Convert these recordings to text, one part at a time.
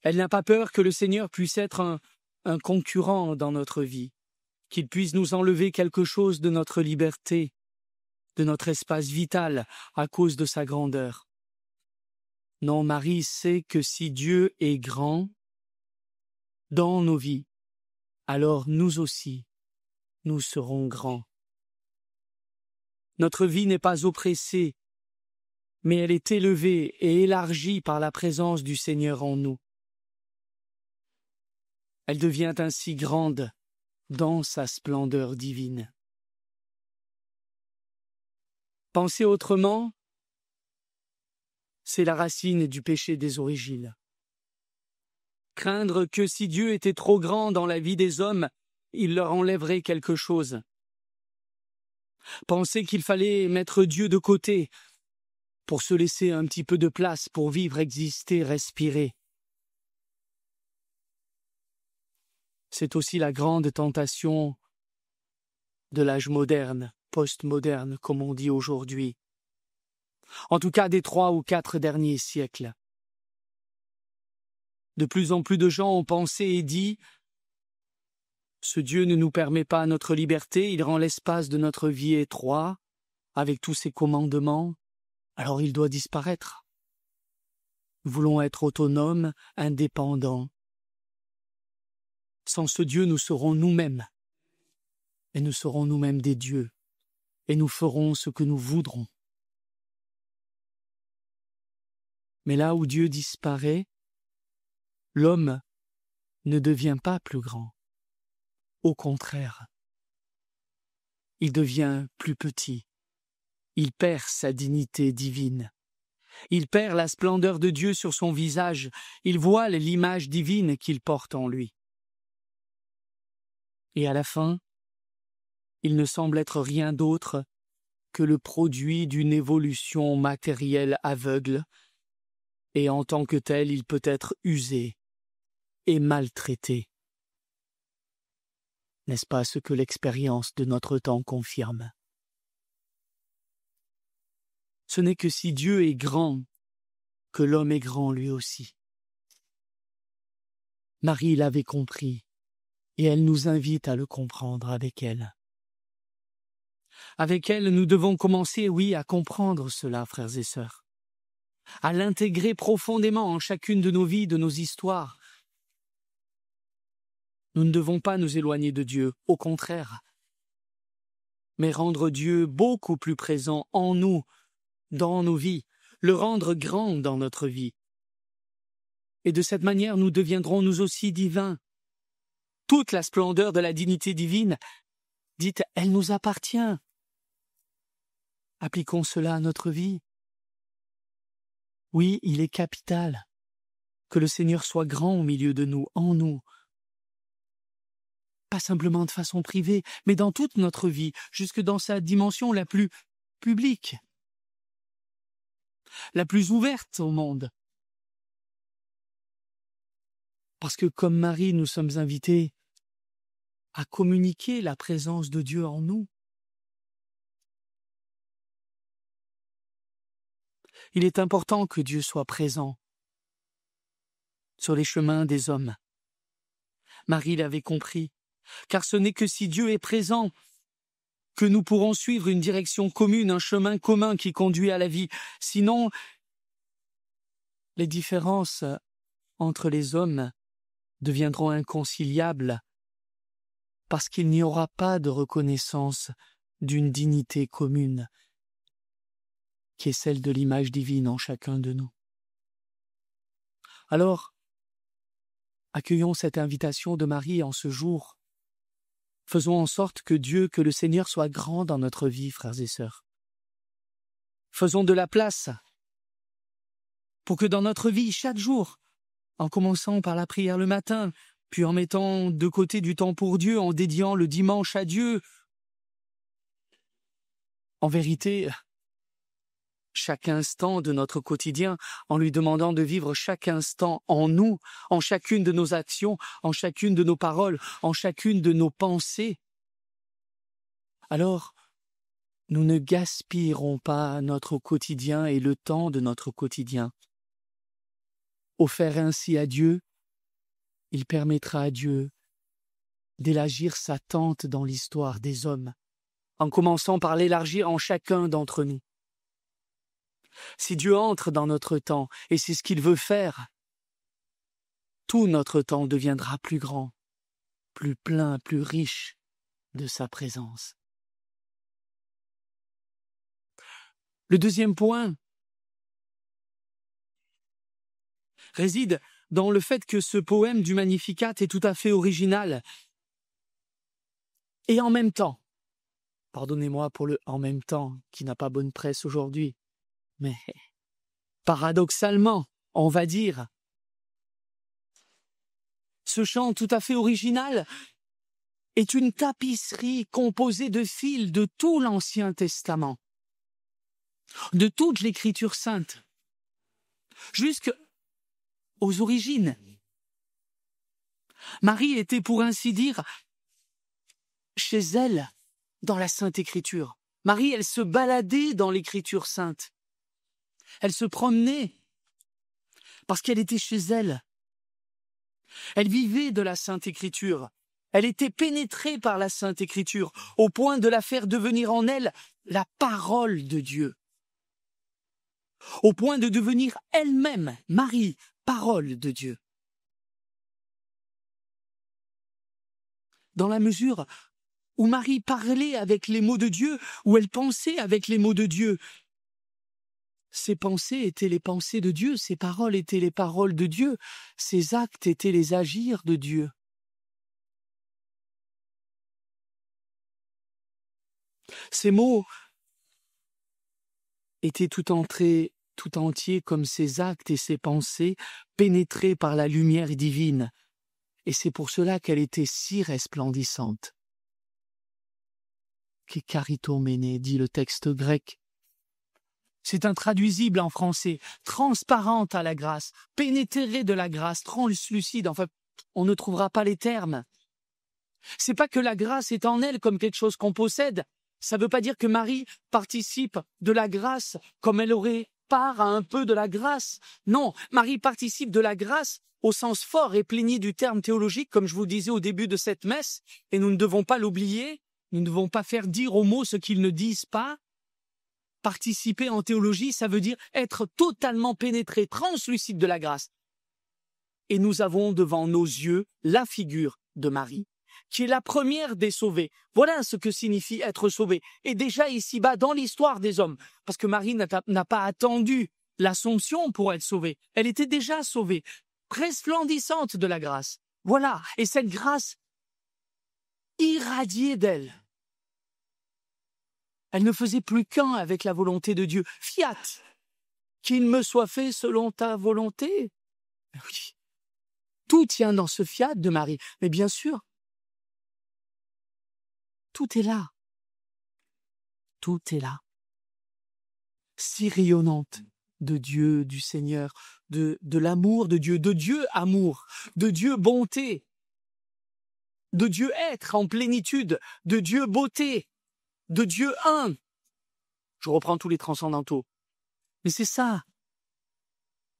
Elle n'a pas peur que le Seigneur puisse être un concurrent dans notre vie, qu'il puisse nous enlever quelque chose de notre liberté, de notre espace vital à cause de sa grandeur. Non, Marie sait que si Dieu est grand dans nos vies, alors nous aussi, nous serons grands. Notre vie n'est pas oppressée, mais elle est élevée et élargie par la présence du Seigneur en nous. Elle devient ainsi grande dans sa splendeur divine. Penser autrement, c'est la racine du péché des origines. Craindre que si Dieu était trop grand dans la vie des hommes, il leur enlèverait quelque chose. Penser qu'il fallait mettre Dieu de côté pour se laisser un petit peu de place pour vivre, exister, respirer. C'est aussi la grande tentation de l'âge moderne, post-moderne, comme on dit aujourd'hui. En tout cas, des 3 ou 4 derniers siècles. De plus en plus de gens ont pensé et dit « Ce Dieu ne nous permet pas notre liberté, il rend l'espace de notre vie étroit, avec tous ses commandements, alors il doit disparaître. Nous voulons être autonomes, indépendants. Sans ce Dieu, nous serons nous-mêmes, et nous serons nous-mêmes des dieux, et nous ferons ce que nous voudrons. » Mais là où Dieu disparaît, l'homme ne devient pas plus grand. Au contraire, il devient plus petit. Il perd sa dignité divine. Il perd la splendeur de Dieu sur son visage. Il voile l'image divine qu'il porte en lui. Et à la fin, il ne semble être rien d'autre que le produit d'une évolution matérielle aveugle, et en tant que tel, il peut être usé et maltraité. N'est-ce pas ce que l'expérience de notre temps confirme? Ce n'est que si Dieu est grand que l'homme est grand lui aussi. Marie l'avait compris, et elle nous invite à le comprendre avec elle. Avec elle, nous devons commencer, oui, à comprendre cela, frères et sœurs, à l'intégrer profondément en chacune de nos vies, de nos histoires. Nous ne devons pas nous éloigner de Dieu, au contraire, mais rendre Dieu beaucoup plus présent en nous, dans nos vies, le rendre grand dans notre vie. Et de cette manière, nous deviendrons nous aussi divins. Toute la splendeur de la dignité divine, dites, elle nous appartient. Appliquons cela à notre vie. Oui, il est capital que le Seigneur soit grand au milieu de nous, en nous. Pas simplement de façon privée, mais dans toute notre vie, jusque dans sa dimension la plus publique, la plus ouverte au monde. Parce que comme Marie, nous sommes invités à communiquer la présence de Dieu en nous. Il est important que Dieu soit présent sur les chemins des hommes. Marie l'avait compris, car ce n'est que si Dieu est présent que nous pourrons suivre une direction commune, un chemin commun qui conduit à la vie. Sinon, les différences entre les hommes deviendront inconciliables parce qu'il n'y aura pas de reconnaissance d'une dignité commune qui est celle de l'image divine en chacun de nous. Alors, accueillons cette invitation de Marie en ce jour. Faisons en sorte que Dieu, que le Seigneur soit grand dans notre vie, frères et sœurs. Faisons de la place pour que dans notre vie, chaque jour, en commençant par la prière le matin, puis en mettant de côté du temps pour Dieu, en dédiant le dimanche à Dieu, en vérité, chaque instant de notre quotidien, en lui demandant de vivre chaque instant en nous, en chacune de nos actions, en chacune de nos paroles, en chacune de nos pensées, alors nous ne gaspillerons pas notre quotidien et le temps de notre quotidien. Offert ainsi à Dieu il permettra à Dieu d'élargir sa tente dans l'histoire des hommes, en commençant par l'élargir en chacun d'entre nous. Si Dieu entre dans notre temps, et c'est ce qu'il veut faire, tout notre temps deviendra plus grand, plus plein, plus riche de sa présence. Le deuxième point réside dans le fait que ce poème du Magnificat est tout à fait original. Et en même temps, pardonnez-moi pour le « en même temps » qui n'a pas bonne presse aujourd'hui, mais paradoxalement, on va dire, ce chant tout à fait original est une tapisserie composée de fils de tout l'Ancien Testament, de toute l'Écriture sainte, jusqu'aux origines. Marie était, pour ainsi dire, chez elle, dans la Sainte Écriture. Marie, elle se baladait dans l'Écriture sainte. Elle se promenait parce qu'elle était chez elle. Elle vivait de la Sainte Écriture. Elle était pénétrée par la Sainte Écriture, au point de la faire devenir en elle la parole de Dieu. Au point de devenir elle-même, Marie, parole de Dieu. Dans la mesure où Marie parlait avec les mots de Dieu, où elle pensait avec les mots de Dieu, ses pensées étaient les pensées de Dieu, ses paroles étaient les paroles de Dieu, ses actes étaient les agirs de Dieu. Ces mots étaient tout entiers comme ses actes et ses pensées, pénétrés par la lumière divine. Et c'est pour cela qu'elle était si resplendissante. Que charitomene, dit le texte grec. C'est intraduisible en français, transparente à la grâce, pénétrée de la grâce, translucide, enfin, on ne trouvera pas les termes. C'est pas que la grâce est en elle comme quelque chose qu'on possède, ça veut pas dire que Marie participe de la grâce comme elle aurait part à un peu de la grâce. Non, Marie participe de la grâce au sens fort et plénier du terme théologique, comme je vous disais au début de cette messe, et nous ne devons pas l'oublier, nous ne devons pas faire dire aux mots ce qu'ils ne disent pas. Participer en théologie, ça veut dire être totalement pénétré, translucide de la grâce. Et nous avons devant nos yeux la figure de Marie, qui est la première des sauvés. Voilà ce que signifie être sauvé. Et déjà ici-bas, dans l'histoire des hommes, parce que Marie n'a pas attendu l'Assomption pour être sauvée. Elle était déjà sauvée, resplendissante de la grâce. Voilà, et cette grâce irradiait d'elle. Elle ne faisait plus qu'un avec la volonté de Dieu. Fiat, qu'il me soit fait selon ta volonté. Oui. Tout tient dans ce fiat de Marie. Mais bien sûr, tout est là. Tout est là. Si rayonnante de Dieu, du Seigneur, de l'amour de Dieu amour, de Dieu bonté, de Dieu être en plénitude, de Dieu beauté, de Dieu un. Je reprends tous les transcendantaux. Mais c'est ça.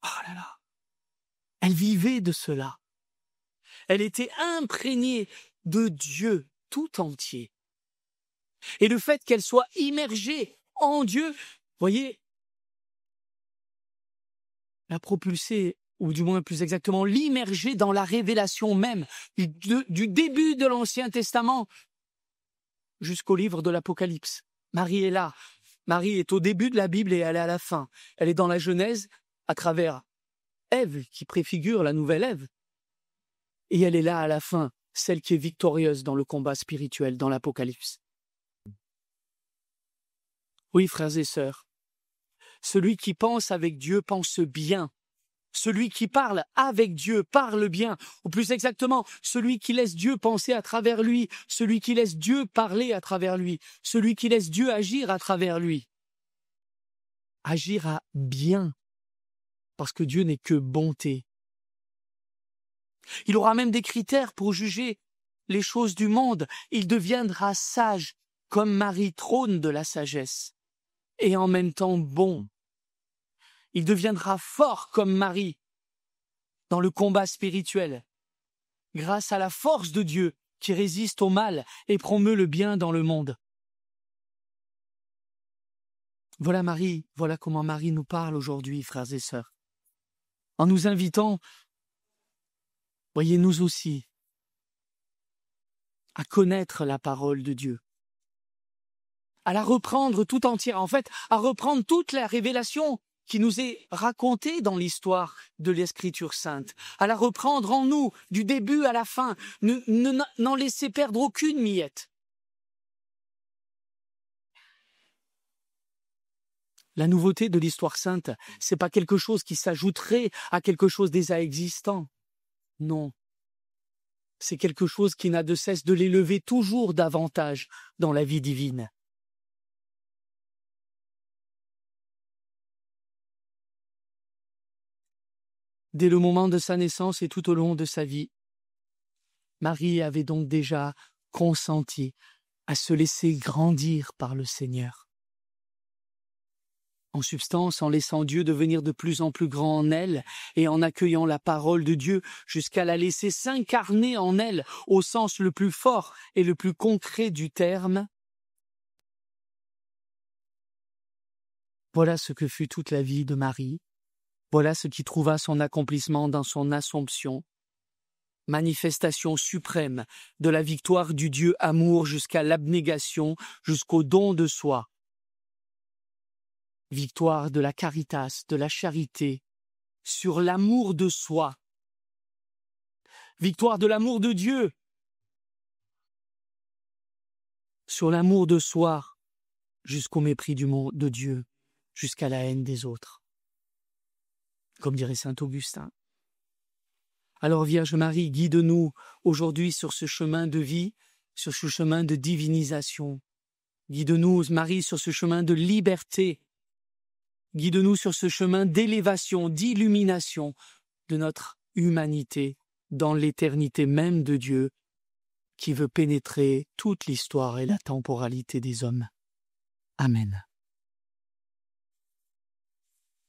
Oh là là. Elle vivait de cela. Elle était imprégnée de Dieu tout entier. Et le fait qu'elle soit immergée en Dieu, voyez, la propulser, ou du moins plus exactement l'immerger dans la révélation même du début de l'Ancien Testament jusqu'au livre de l'Apocalypse. Marie est là. Marie est au début de la Bible et elle est à la fin. Elle est dans la Genèse à travers Ève qui préfigure la nouvelle Ève. Et elle est là à la fin, celle qui est victorieuse dans le combat spirituel, dans l'Apocalypse. Oui, frères et sœurs, celui qui pense avec Dieu pense bien. Celui qui parle avec Dieu parle bien. Ou plus exactement, celui qui laisse Dieu penser à travers lui, celui qui laisse Dieu parler à travers lui, celui qui laisse Dieu agir à travers lui, agira bien, parce que Dieu n'est que bonté. Il aura même des critères pour juger les choses du monde. Il deviendra sage, comme Marie, trône de la sagesse, et en même temps bon. Il deviendra fort comme Marie dans le combat spirituel. grâce à la force de Dieu qui résiste au mal et promeut le bien dans le monde. Voilà Marie, voilà comment Marie nous parle aujourd'hui, frères et sœurs. En nous invitant, voyez, nous aussi, à connaître la parole de Dieu, à la reprendre tout entière, en fait, à reprendre toute la révélation qui nous est racontée dans l'histoire de l'Écriture sainte, à la reprendre en nous, du début à la fin, n'en laisser perdre aucune miette. La nouveauté de l'histoire sainte, c'est pas quelque chose qui s'ajouterait à quelque chose déjà existant. Non. C'est quelque chose qui n'a de cesse de l'élever toujours davantage dans la vie divine. Dès le moment de sa naissance et tout au long de sa vie, Marie avait donc déjà consenti à se laisser grandir par le Seigneur. En substance, en laissant Dieu devenir de plus en plus grand en elle et en accueillant la parole de Dieu jusqu'à la laisser s'incarner en elle au sens le plus fort et le plus concret du terme. Voilà ce que fut toute la vie de Marie. Voilà ce qui trouva son accomplissement dans son Assomption, manifestation suprême de la victoire du Dieu amour jusqu'à l'abnégation, jusqu'au don de soi. Victoire de la caritas, de la charité, sur l'amour de soi. Victoire de l'amour de Dieu, sur l'amour de soi, jusqu'au mépris du monde de Dieu, jusqu'à la haine des autres. Comme dirait saint Augustin. Alors Vierge Marie, guide-nous aujourd'hui sur ce chemin de vie, sur ce chemin de divinisation. Guide-nous, Marie, sur ce chemin de liberté. Guide-nous sur ce chemin d'élévation, d'illumination de notre humanité dans l'éternité même de Dieu qui veut pénétrer toute l'histoire et la temporalité des hommes. Amen.